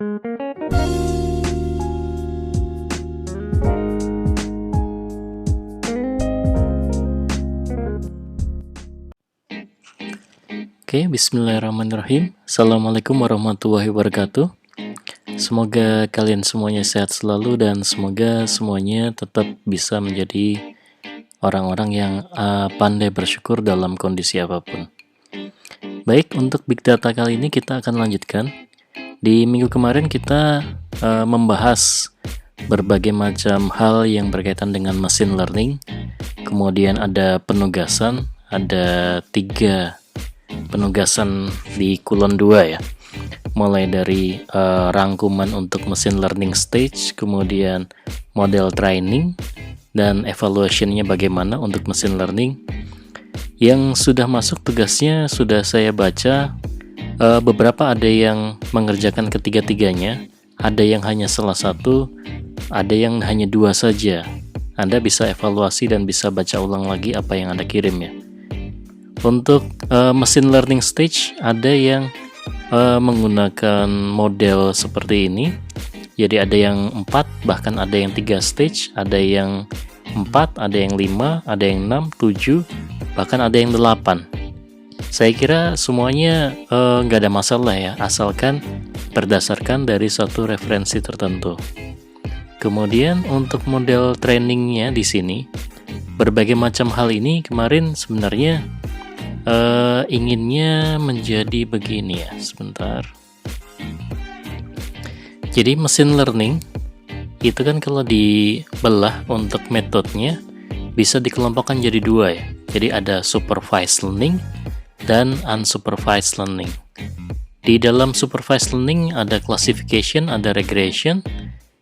Oke, bismillahirrahmanirrahim. Assalamualaikum warahmatullahi wabarakatuh. Semoga kalian semuanya sehat selalu dan semoga semuanya tetap bisa menjadi orang-orang yang pandai bersyukur dalam kondisi apapun. Baik, untuk Big Data kali ini kita akan lanjutkan. Di minggu kemarin kita membahas berbagai macam hal yang berkaitan dengan machine learning. Kemudian ada penugasan, ada 3 penugasan di Kulon 2 ya. Mulai dari rangkuman untuk machine learning stage, kemudian model training, dan evaluationnya bagaimana untuk machine learning. Yang sudah masuk tugasnya sudah saya baca, beberapa ada yang mengerjakan ketiga-tiganya, ada yang hanya salah satu, ada yang hanya 2 saja. Anda bisa evaluasi dan bisa baca ulang lagi apa yang Anda kirim ya. Untuk machine learning stage ada yang menggunakan model seperti ini. Jadi ada yang 4, bahkan ada yang 3 stage, ada yang 4, ada yang 5, ada yang 6, 7, bahkan ada yang 8. Saya kira semuanya nggak ada masalah ya, asalkan berdasarkan dari satu referensi tertentu. Kemudian untuk model trainingnya di sini, berbagai macam hal ini kemarin sebenarnya inginnya menjadi begini ya, sebentar. Jadi machine learning itu kan kalau dibelah untuk metodenya bisa dikelompokkan jadi 2 ya. Jadi ada supervised learning dan unsupervised learning. Di dalam supervised learning ada classification, ada regression,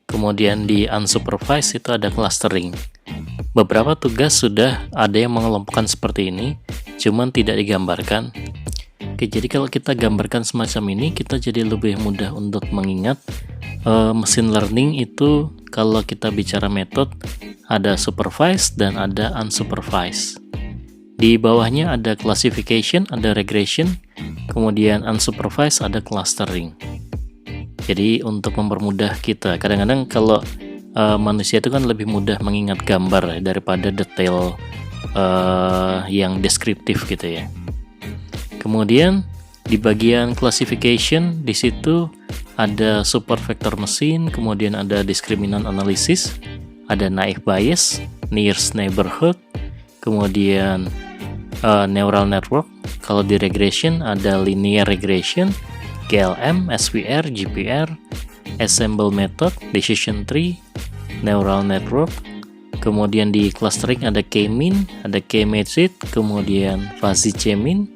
kemudian di unsupervised itu ada clustering. Beberapa tugas sudah ada yang mengelompokkan seperti ini, cuman tidak digambarkan. Oke, jadi kalau kita gambarkan semacam ini, kita jadi lebih mudah untuk mengingat. Machine learning itu kalau kita bicara metode, ada supervised dan ada unsupervised. Di bawahnya ada classification, ada regression, kemudian unsupervised, ada clustering. Jadi untuk mempermudah kita, kadang-kadang kalau manusia itu kan lebih mudah mengingat gambar daripada detail yang deskriptif gitu ya. Kemudian di bagian classification di situ ada super vector machine, kemudian ada discriminant analysis, ada naive bayes, nearest neighborhood, kemudian neural network. Kalau di regression ada linear regression, GLM, SVR, GPR, ensemble method, decision tree, neural network. Kemudian di clustering ada K-mean, ada K-metric, kemudian fuzzy K-mean,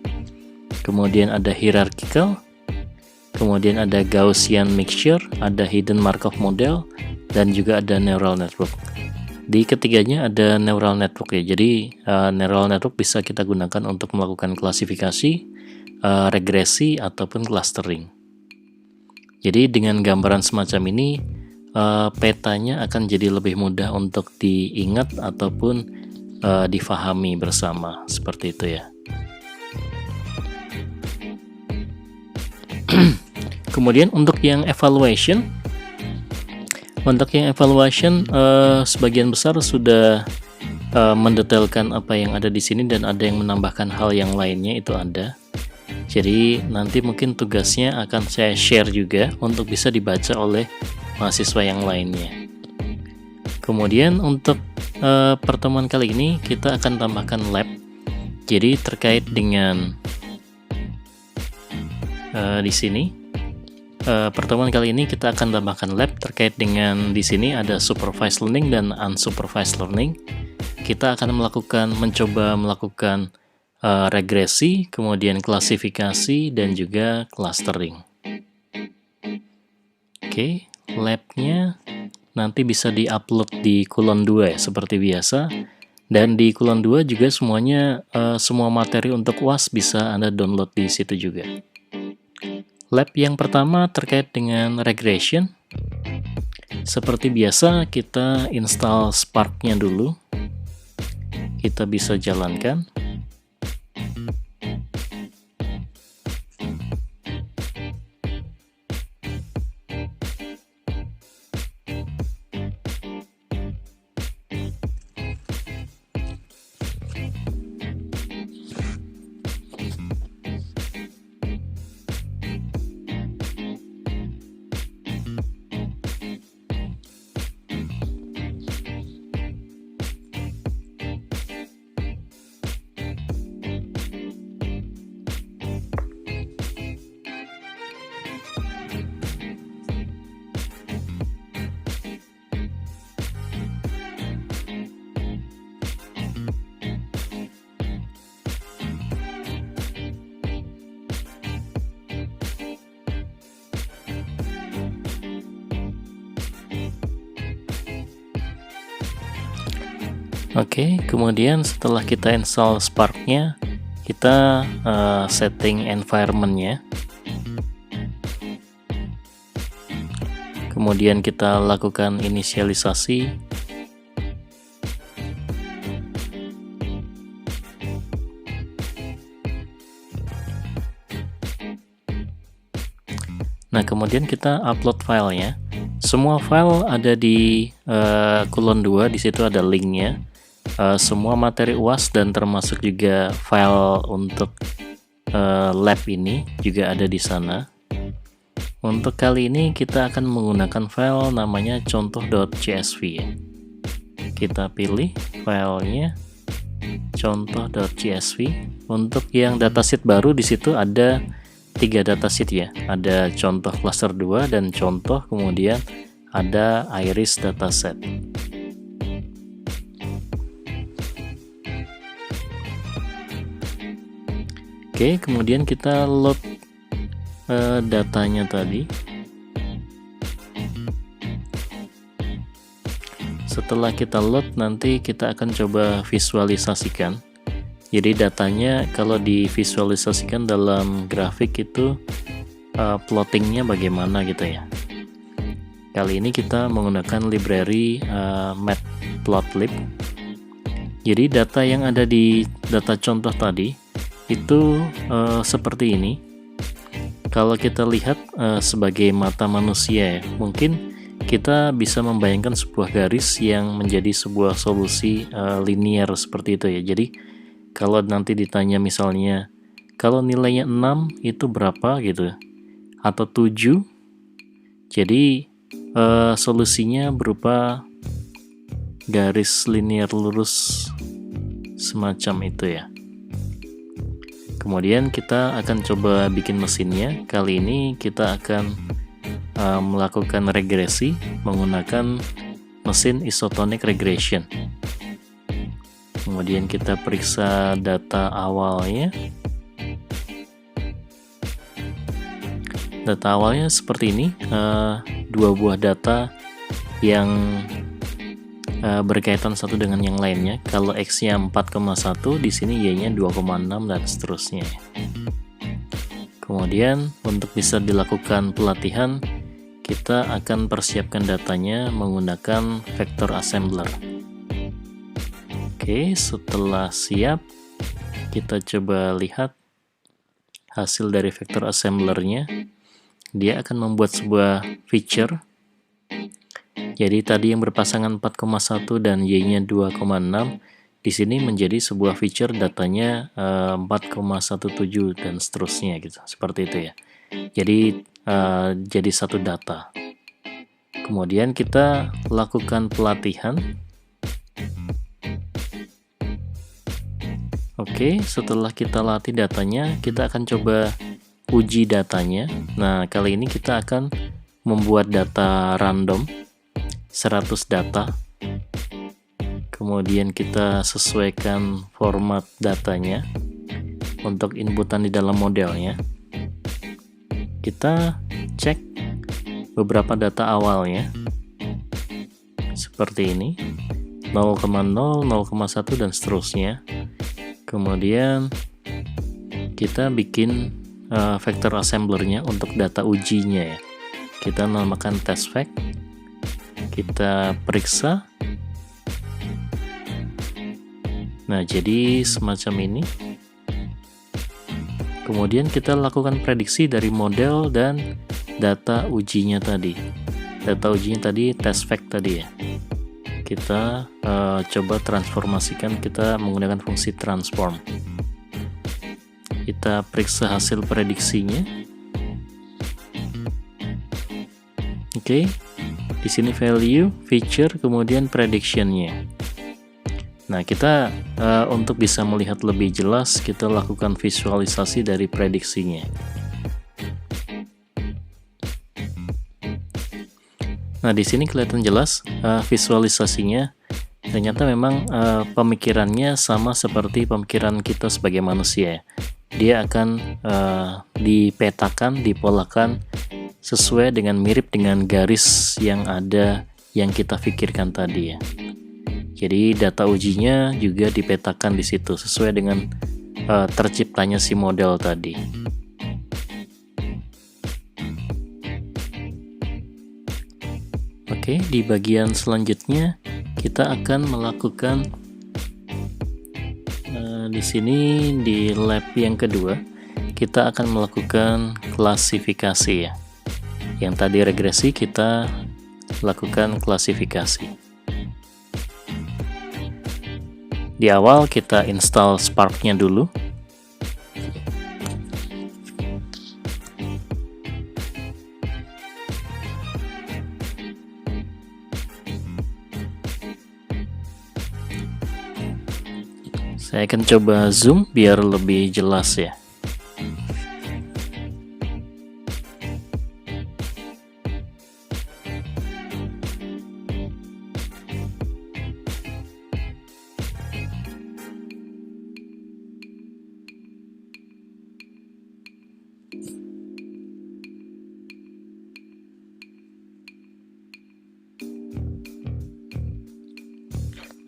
kemudian ada hierarchical, kemudian ada Gaussian mixture, ada hidden Markov model, dan juga ada neural network. Di ketiganya ada neural network ya. Jadi neural network bisa kita gunakan untuk melakukan klasifikasi, regresi, ataupun clustering. Jadi dengan gambaran semacam ini, petanya akan jadi lebih mudah untuk diingat ataupun difahami bersama, seperti itu ya. Kemudian untuk yang evaluation, sebagian besar sudah mendetailkan apa yang ada di sini dan ada yang menambahkan hal yang lainnya, itu ada. Jadi nanti mungkin tugasnya akan saya share juga untuk bisa dibaca oleh mahasiswa yang lainnya. Kemudian untuk pertemuan kali ini kita akan tambahkan lab. Jadi terkait dengan di sini pertemuan kali ini kita akan tambahkan lab terkait dengan di sini ada supervised learning dan unsupervised learning. Kita akan mencoba melakukan regresi, kemudian klasifikasi, dan juga clustering. Oke, labnya nanti bisa diupload di Kulon 2 ya, seperti biasa. Dan di Kulon 2 juga semuanya, semua materi untuk UAS bisa Anda download di situ juga. Lab yang pertama terkait dengan regression. Seperti biasa kita install Spark-nya dulu. Kita bisa jalankan. Oke, kemudian setelah kita install Spark-nya, kita setting environment-nya. Kemudian kita lakukan inisialisasi. Nah, kemudian kita upload filenya. Semua file ada di kulon 2, di situ ada linknya. Semua materi UAS dan termasuk juga file untuk lab ini juga ada di sana. Untuk kali ini kita akan menggunakan file namanya contoh.csv ya. Kita pilih filenya contoh.csv. Untuk yang datasheet baru di situ ada 3 datasheet ya. Ada contoh cluster 2 dan contoh, kemudian ada iris dataset. Oke, kemudian kita load datanya tadi. Setelah kita load, nanti kita akan coba visualisasikan. Jadi datanya kalau divisualisasikan dalam grafik itu plottingnya bagaimana gitu ya. Kali ini kita menggunakan library matplotlib. Jadi data yang ada di data contoh tadi itu seperti ini. Kalau kita lihat sebagai mata manusia ya, mungkin kita bisa membayangkan sebuah garis yang menjadi sebuah solusi linear seperti itu ya. Jadi kalau nanti ditanya misalnya, kalau nilainya 6 itu berapa gitu, atau 7, jadi solusinya berupa garis linear lurus semacam itu ya. Kemudian kita akan coba bikin mesinnya. Kali ini kita akan melakukan regresi menggunakan mesin isotonic regression. Kemudian kita periksa data awalnya. Data awalnya seperti ini, 2 buah data yang berkaitan satu dengan yang lainnya. Kalau X-nya 4,1, di sini Y-nya 2,6 dan seterusnya. Kemudian untuk bisa dilakukan pelatihan, kita akan persiapkan datanya menggunakan vector assembler. Oke, setelah siap, kita coba lihat hasil dari vector assemblernya. Dia akan membuat sebuah feature. Jadi tadi yang berpasangan 4,1 dan Y-nya 2,6, di sini menjadi sebuah feature datanya 4,17 dan seterusnya gitu. Seperti itu ya. Jadi jadi satu data. Kemudian kita lakukan pelatihan. Oke, setelah kita latih datanya, kita akan coba uji datanya. Nah, kali ini kita akan membuat data random 100 data. Kemudian kita sesuaikan format datanya untuk inputan di dalam modelnya. Kita cek beberapa data awalnya seperti ini, 0,0, 0,1 dan seterusnya. Kemudian kita bikin vector assemblernya untuk data ujinya ya. Kita namakan test_vec. Kita periksa. Nah, jadi semacam ini. Kemudian kita lakukan prediksi dari model dan data ujinya tadi. Data ujinya tadi test_vec tadi ya. Kita coba transformasikan, kita menggunakan fungsi transform. Kita periksa hasil prediksinya. Oke. Di sini value, feature, kemudian prediction-nya. Nah, kita untuk bisa melihat lebih jelas, kita lakukan visualisasi dari prediksinya. Nah, di sini kelihatan jelas visualisasinya. Ternyata memang pemikirannya sama seperti pemikiran kita sebagai manusia. Dia akan dipetakan, dipolakan sesuai dengan mirip dengan garis yang ada yang kita pikirkan tadi ya. Jadi data ujinya juga dipetakan di situ sesuai dengan terciptanya si model tadi. Oke, di bagian selanjutnya kita akan melakukan di sini di lab yang kedua kita akan melakukan klasifikasi ya. Yang tadi regresi kita lakukan klasifikasi. Di awal kita install Spark-nya dulu. Saya akan coba zoom biar lebih jelas ya.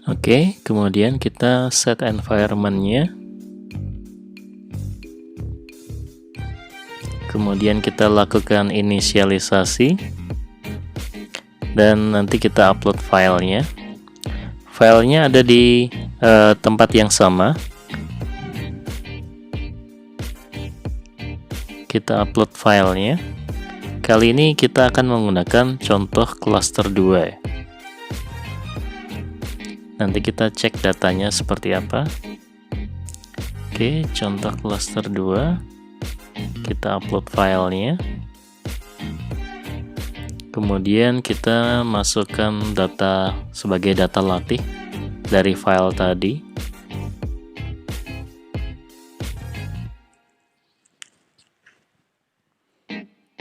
Oke, kemudian kita set environment-nya. Kemudian kita lakukan inisialisasi. Dan nanti kita upload filenya. Filenya ada di tempat yang sama. Kita upload filenya. Kali ini kita akan menggunakan contoh cluster 2 ya. Nanti kita cek datanya seperti apa. Oke, contoh cluster 2. Kita upload filenya. Kemudian kita masukkan data sebagai data latih dari file tadi.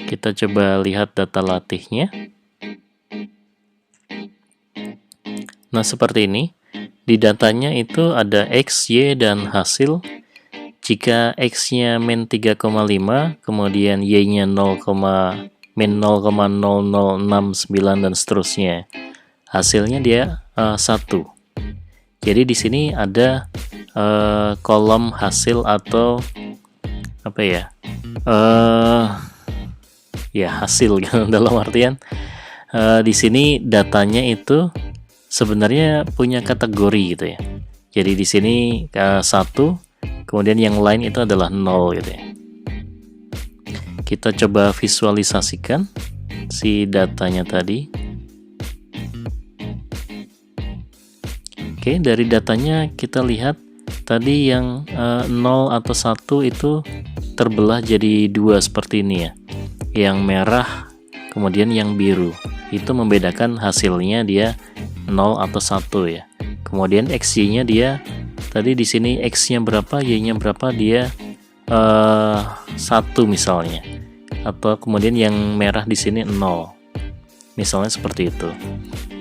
Kita coba lihat data latihnya. Nah, seperti ini. Di datanya itu ada X, Y, dan hasil. Jika X-nya min 3,5, kemudian Y-nya min 0,0069 dan seterusnya. Hasilnya dia 1. Jadi di sini ada kolom hasil atau apa ya? Ya hasil gitu. Dalam artian di sini datanya itu sebenarnya punya kategori gitu ya. Jadi di sini 1, kemudian yang lain itu adalah 0 gitu ya. Kita coba visualisasikan si datanya tadi. Oke, dari datanya kita lihat tadi yang 0 atau 1 itu terbelah jadi 2 seperti ini ya. Yang merah, kemudian yang biru. Itu membedakan hasilnya dia 0 atau 1 ya. Kemudian XY-nya dia tadi di sini X-nya berapa, Y-nya berapa, dia 1 misalnya. Atau kemudian yang merah di sini 0. Misalnya seperti itu.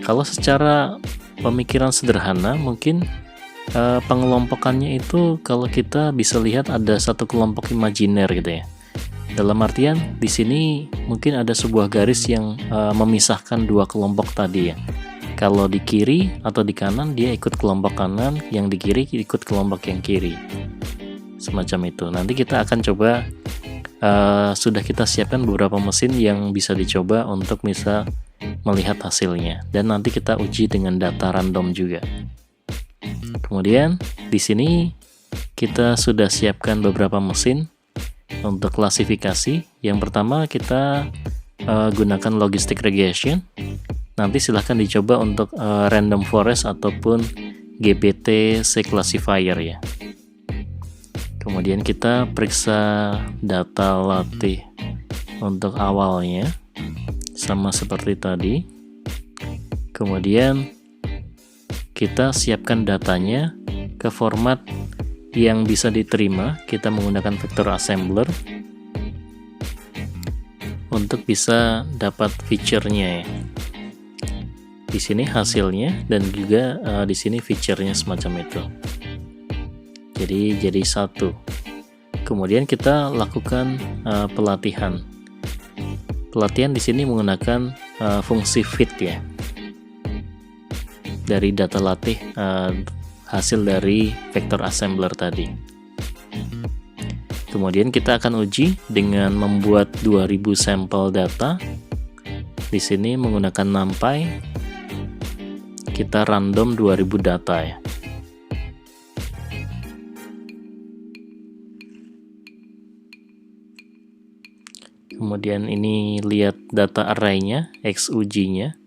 Kalau secara pemikiran sederhana mungkin pengelompokannya itu kalau kita bisa lihat ada satu kelompok imajiner gitu ya. Dalam artian di sini mungkin ada sebuah garis yang memisahkan dua kelompok tadi ya. Kalau di kiri atau di kanan dia ikut kelompok kanan, yang di kiri ikut kelompok yang kiri. Semacam itu. Nanti kita akan coba sudah kita siapkan beberapa mesin yang bisa dicoba untuk bisa melihat hasilnya. Dan nanti kita uji dengan data random juga. Kemudian di sini kita sudah siapkan beberapa mesin untuk klasifikasi. Yang pertama kita gunakan logistic regression. Nanti silahkan dicoba untuk random forest ataupun GPT C classifier ya. Kemudian kita periksa data latih untuk awalnya sama seperti tadi. Kemudian kita siapkan datanya ke format yang bisa diterima. Kita menggunakan vector assembler untuk bisa dapat feature-nya ya. Di sini hasilnya dan juga di sini feature-nya semacam itu. Jadi 1. Kemudian kita lakukan pelatihan. Pelatihan di sini menggunakan fungsi fit ya. dari data latih hasil dari vector assembler tadi. Kemudian kita akan uji dengan membuat 2000 sampel data. Di sini menggunakan NumPy, kita random 2000 data ya. Kemudian ini lihat data array-nya, XUG-nya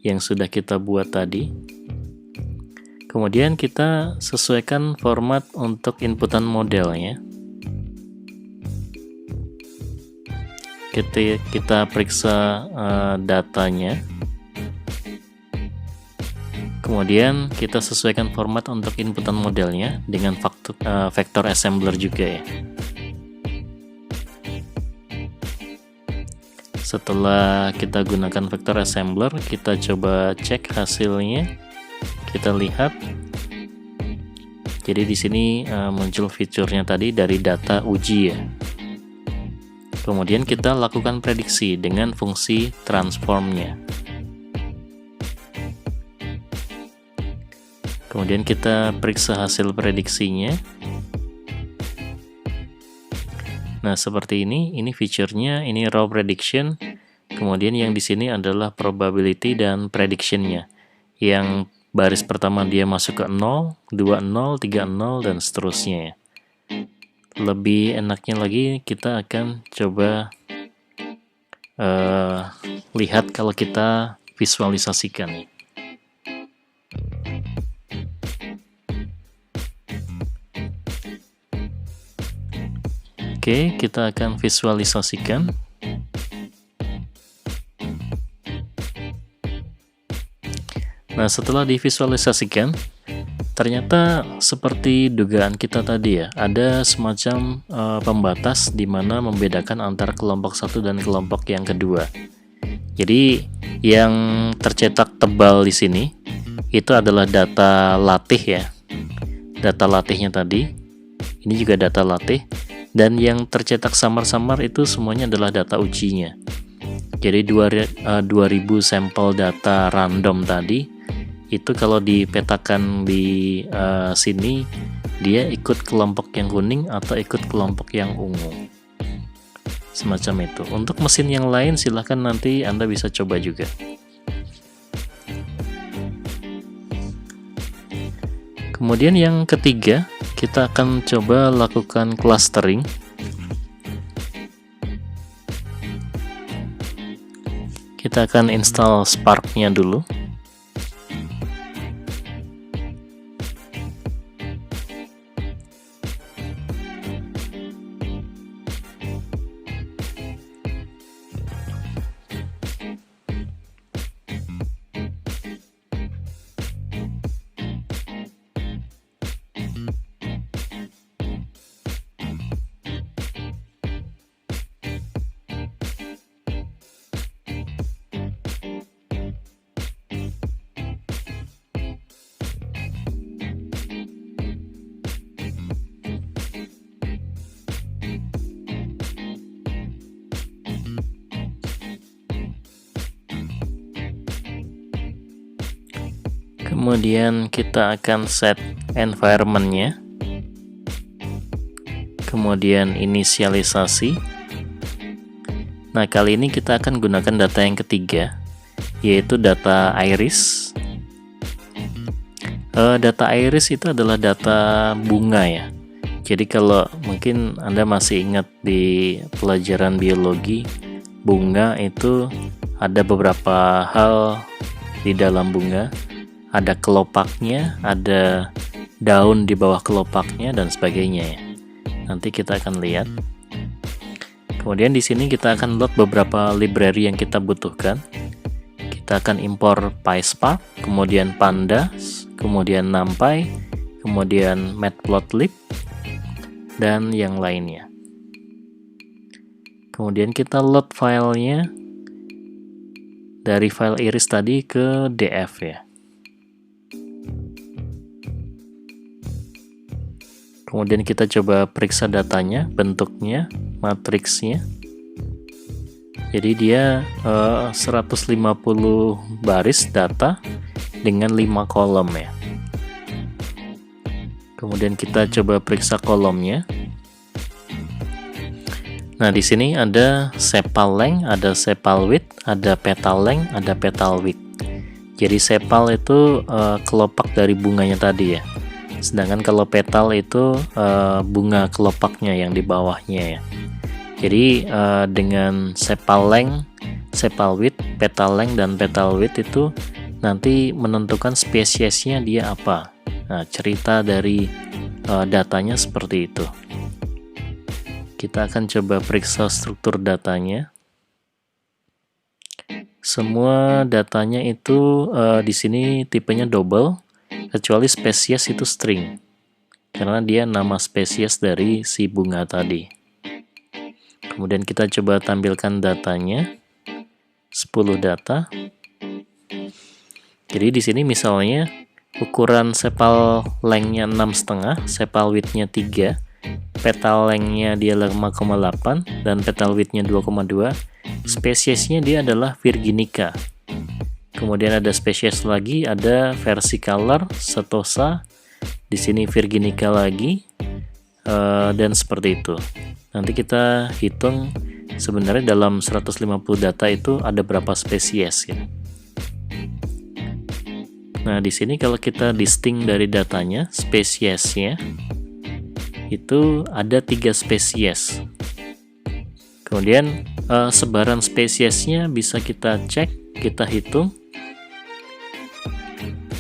yang sudah kita buat tadi. Kemudian kita sesuaikan format untuk inputan modelnya. Kita periksa datanya. Kemudian kita sesuaikan format untuk inputan modelnya dengan vector assembler juga ya. Setelah kita gunakan vector assembler, kita coba cek hasilnya. Kita lihat. Jadi di sini muncul fiturnya tadi dari data uji ya. Kemudian kita lakukan prediksi dengan fungsi transformnya. Kemudian kita periksa hasil prediksinya. Nah, seperti ini fiturnya, ini raw prediction. Kemudian yang di sini adalah probability dan prediction-nya. Yang baris pertama dia masuk ke 0, 2, 0, 3, 0, dan seterusnya ya. Lebih enaknya lagi kita akan coba lihat kalau kita visualisasikan nih. Oke, kita akan visualisasikan. Nah, setelah divisualisasikan, ternyata seperti dugaan kita tadi ya, ada semacam pembatas di mana membedakan antara kelompok satu dan kelompok yang kedua. Jadi yang tercetak tebal di sini itu adalah data latih ya, data latihnya tadi. Ini juga data latih, dan yang tercetak samar-samar itu semuanya adalah data ujinya. Jadi 2000 sampel data random tadi itu kalau dipetakan di sini dia ikut kelompok yang kuning atau ikut kelompok yang ungu, semacam itu. Untuk mesin yang lain silahkan nanti Anda bisa coba juga. Kemudian yang ketiga, kita akan coba lakukan clustering. Kita akan install Spark-nya dulu. Kemudian kita akan set environment-nya. Kemudian inisialisasi. Nah, kali ini kita akan gunakan data yang ketiga, yaitu data iris. Data iris itu adalah data bunga ya. Jadi kalau mungkin Anda masih ingat di pelajaran biologi, bunga itu ada beberapa hal di dalam bunga. Ada kelopaknya, ada daun di bawah kelopaknya, dan sebagainya ya. Nanti kita akan lihat. Kemudian di sini kita akan load beberapa library yang kita butuhkan. Kita akan impor PySpark, kemudian Pandas, kemudian NumPy, kemudian Matplotlib, dan yang lainnya. Kemudian kita load filenya dari file iris tadi ke DF ya. Kemudian kita coba periksa datanya, bentuknya, matriksnya. Jadi dia 150 baris data dengan 5 kolom ya. Kemudian kita coba periksa kolomnya. Nah, di sini ada sepal length, ada sepal width, ada petal length, ada petal width. Jadi sepal itu kelopak dari bunganya tadi ya. Sedangkan kalau petal itu bunga kelopaknya yang di bawahnya ya. Jadi dengan sepal length, sepal width, petal length, dan petal width itu nanti menentukan spesiesnya dia apa. Nah, cerita dari datanya seperti itu. Kita akan coba periksa struktur datanya. Semua datanya itu di sini tipenya double, kecuali spesies itu string, karena dia nama spesies dari si bunga tadi. Kemudian kita coba tampilkan datanya, 10 data. Jadi di sini misalnya ukuran sepal length-nya 6,5, sepal width-nya 3, petal length-nya dia 5,8, dan petal width-nya 2,2. Spesiesnya dia adalah Virginica. Kemudian ada spesies lagi, ada versicolor, setosa, di sini Virginica lagi, dan seperti itu. Nanti kita hitung sebenarnya dalam 150 data itu ada berapa spesies ya. Nah, di sini kalau kita distinct dari datanya, spesiesnya itu ada 3 spesies. Kemudian sebaran spesiesnya bisa kita cek, kita hitung.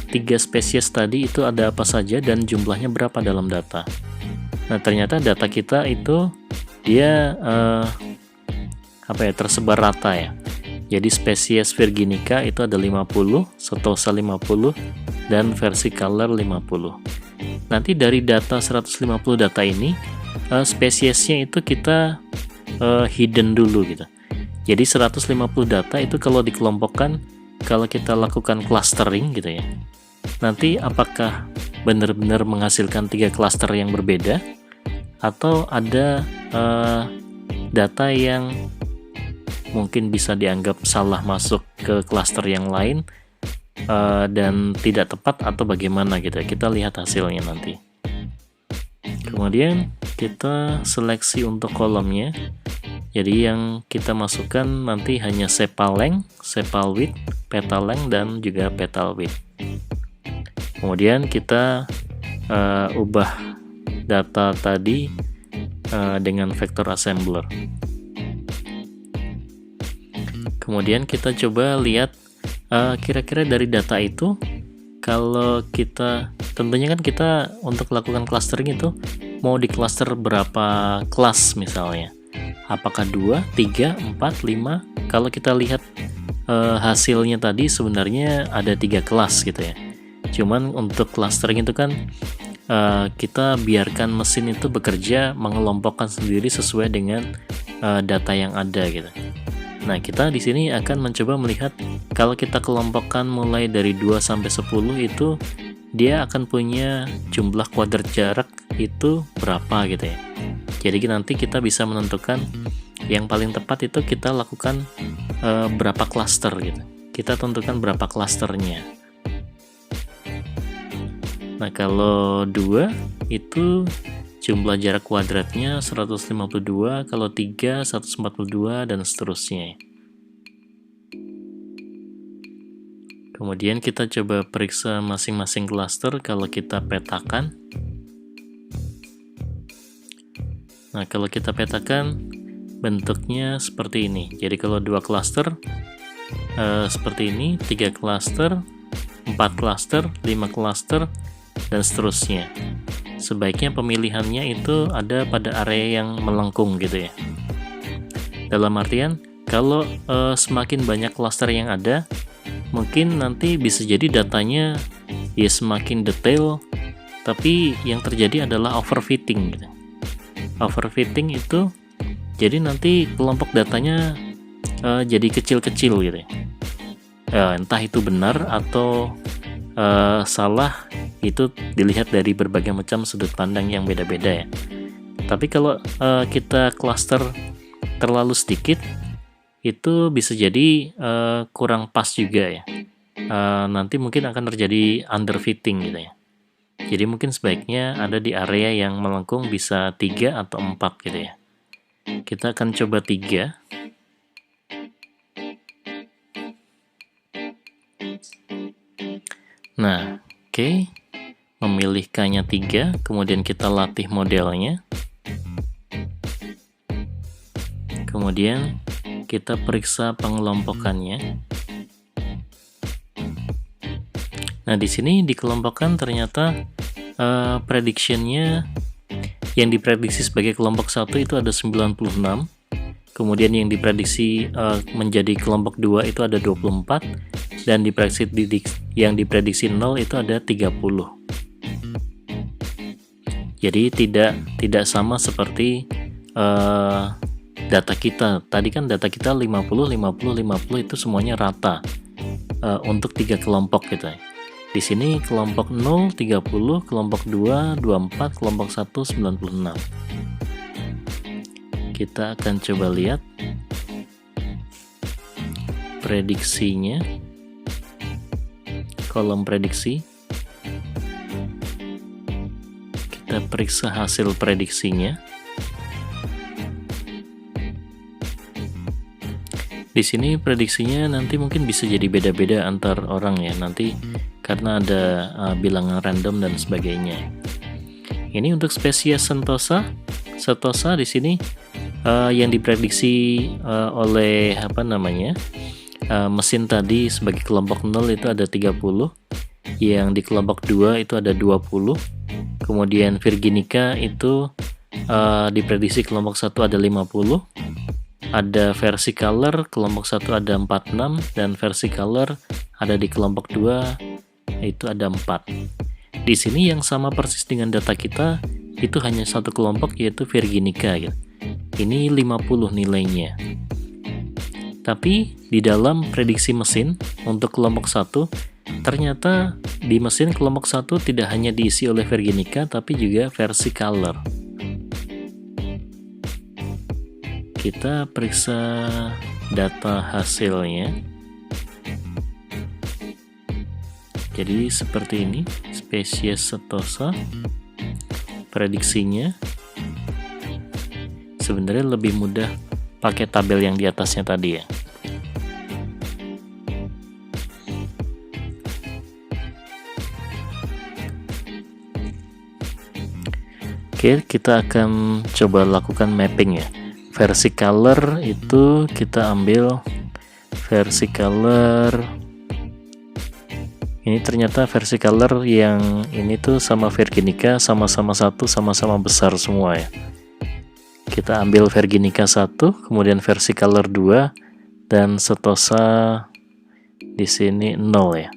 3 spesies tadi itu ada apa saja dan jumlahnya berapa dalam data. Nah, ternyata data kita itu dia tersebar rata ya. Jadi spesies Virginica itu ada 50, setosa 50, dan versicolor 50. Nanti dari data 150 data ini, spesiesnya itu kita hidden dulu gitu. Jadi 150 data itu kalau dikelompokkan, kalau kita lakukan clustering gitu ya, nanti apakah benar-benar menghasilkan 3 cluster yang berbeda, atau ada data yang mungkin bisa dianggap salah masuk ke cluster yang lain dan tidak tepat atau bagaimana gitu. Kita lihat hasilnya nanti. Kemudian kita seleksi untuk kolomnya. Jadi yang kita masukkan nanti hanya sepal length, sepal width, petal length, dan juga petal width. Kemudian kita ubah data tadi dengan vector assembler. Kemudian kita coba lihat kira-kira dari data itu, kalau kita tentunya kan kita untuk lakukan clustering itu mau di cluster berapa kelas misalnya, apakah 2, 3, 4, 5. Kalau kita lihat hasilnya tadi sebenarnya ada 3 kelas gitu ya. Cuman untuk clustering itu kan kita biarkan mesin itu bekerja mengelompokkan sendiri sesuai dengan data yang ada gitu. Nah, kita di sini akan mencoba melihat kalau kita kelompokkan mulai dari 2 sampai 10 itu dia akan punya jumlah kuadrat jarak itu berapa gitu ya. Jadi nanti kita bisa menentukan yang paling tepat itu kita lakukan berapa klaster gitu. Kita tentukan berapa klasternya. Nah, kalau 2 itu jumlah jarak kuadratnya 152, kalau 3 142, dan seterusnya. Kemudian kita coba periksa masing-masing klaster kalau kita petakan. Nah, kalau kita petakan bentuknya seperti ini. Jadi kalau 2 klaster seperti ini, 3 klaster, 4 klaster, 5 klaster, dan seterusnya. Sebaiknya pemilihannya itu ada pada area yang melengkung gitu ya. Dalam artian, kalau semakin banyak klaster yang ada, mungkin nanti bisa jadi datanya ya semakin detail, tapi yang terjadi adalah overfitting gitu. Overfitting itu jadi nanti kelompok datanya jadi kecil-kecil gitu ya. Entah itu benar atau salah, itu dilihat dari berbagai macam sudut pandang yang beda-beda ya. Tapi kalau kita cluster terlalu sedikit, itu bisa jadi kurang pas juga ya. nanti mungkin akan terjadi underfitting gitu ya. Jadi mungkin sebaiknya ada di area yang melengkung bisa 3 atau 4 gitu ya. Kita akan coba 3. Nah, oke. Memilih K-nya 3, kemudian kita latih modelnya. Kemudian kita periksa pengelompokannya. Nah, di sini dikelompokkan ternyata prediction-nya yang diprediksi sebagai kelompok 1 itu ada 96. Kemudian yang diprediksi menjadi kelompok 2 itu ada 24 dan yang diprediksi 0 itu ada 30. Jadi tidak sama seperti data kita. Tadi kan data kita 50 itu semuanya rata untuk 3 kelompok gitu. Di sini kelompok 0 30, kelompok 2 24, kelompok 1 96. Kita akan coba lihat prediksinya. Kolom prediksi. Kita periksa hasil prediksinya. Di sini prediksinya nanti mungkin bisa jadi beda-beda antar orang ya nanti karena ada bilangan random dan sebagainya. Ini untuk spesies Setosa di sini yang diprediksi oleh mesin tadi sebagai kelompok 0 itu ada 30, yang di kelompok 2 itu ada 20, kemudian Virginica itu diprediksi kelompok 1 ada 50, ada versicolor kelompok 1 ada 46, dan versicolor ada di kelompok 2 itu ada 4. Di sini yang sama persis dengan data kita itu hanya satu kelompok yaitu Virginica gitu. Ini 50 nilainya. Tapi di dalam prediksi mesin untuk kelompok 1 ternyata di mesin kelompok 1 tidak hanya diisi oleh Virginica tapi juga versicolor. Kita periksa data hasilnya. Jadi seperti ini spesies Setosa prediksinya. Sebenarnya lebih mudah pakai tabel yang di atasnya tadi ya. Oke, kita akan coba lakukan mapping ya. Versicolor itu kita ambil versicolor. Ini ternyata versicolor yang ini tuh sama Virginica sama-sama satu, sama-sama besar semua ya. Kita ambil Virginica 1, kemudian versicolor 2, dan Setosa di sini 0 ya.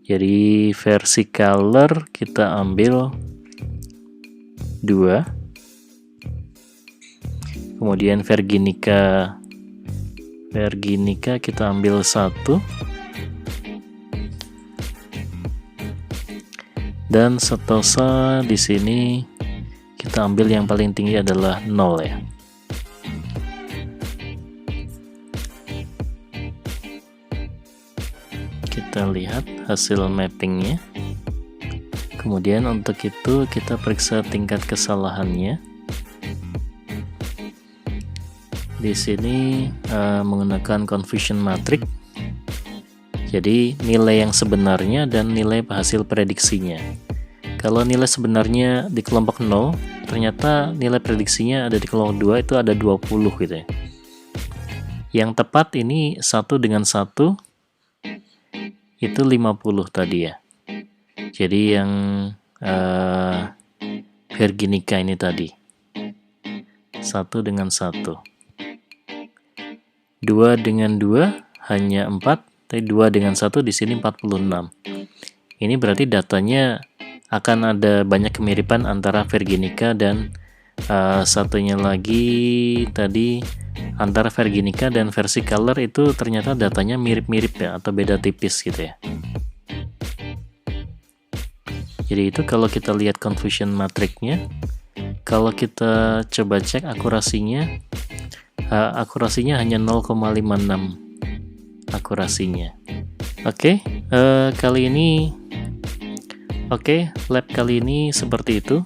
Jadi versicolor kita ambil 2, kemudian Virginica kita ambil 1, dan Setosa di sini kita ambil yang paling tinggi adalah 0 ya. Kita lihat hasil mappingnya. Kemudian untuk itu kita periksa tingkat kesalahannya. Di sini menggunakan confusion matrix. Jadi nilai yang sebenarnya dan nilai hasil prediksinya. Kalau nilai sebenarnya di kelompok 0, ternyata nilai prediksinya ada di kelompok 2 itu ada 20 gitu ya. Yang tepat ini 1 dengan 1 itu 50 tadi ya. Jadi yang Virginica ini tadi 1 dengan 1. 2 dengan 2 hanya 4, tapi 2 dengan 1 di sini 46. Ini berarti datanya akan ada banyak kemiripan antara Virginica dan satunya lagi tadi antara Virginica dan versicolor itu ternyata datanya mirip-mirip ya, atau beda tipis gitu ya. Jadi itu kalau kita lihat confusion matrixnya, kalau kita coba cek akurasinya hanya 0,56 akurasinya. Oke, kali ini lab kali ini seperti itu.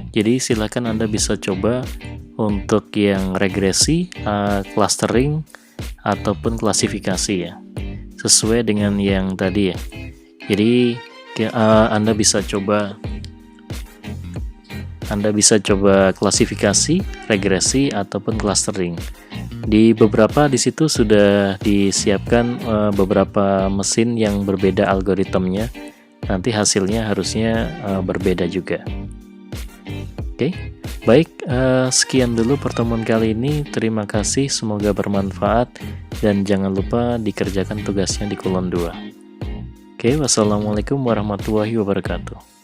Jadi silakan Anda bisa coba untuk yang regresi, clustering, ataupun klasifikasi ya. Sesuai dengan yang tadi ya. Jadi Anda bisa coba klasifikasi, regresi, ataupun clustering. Di beberapa di situ sudah disiapkan beberapa mesin yang berbeda algoritmnya. Nanti hasilnya harusnya berbeda juga. Oke, baik, sekian dulu pertemuan kali ini. Terima kasih, semoga bermanfaat dan jangan lupa dikerjakan tugasnya di kolom 2. Oke, wassalamualaikum warahmatullahi wabarakatuh.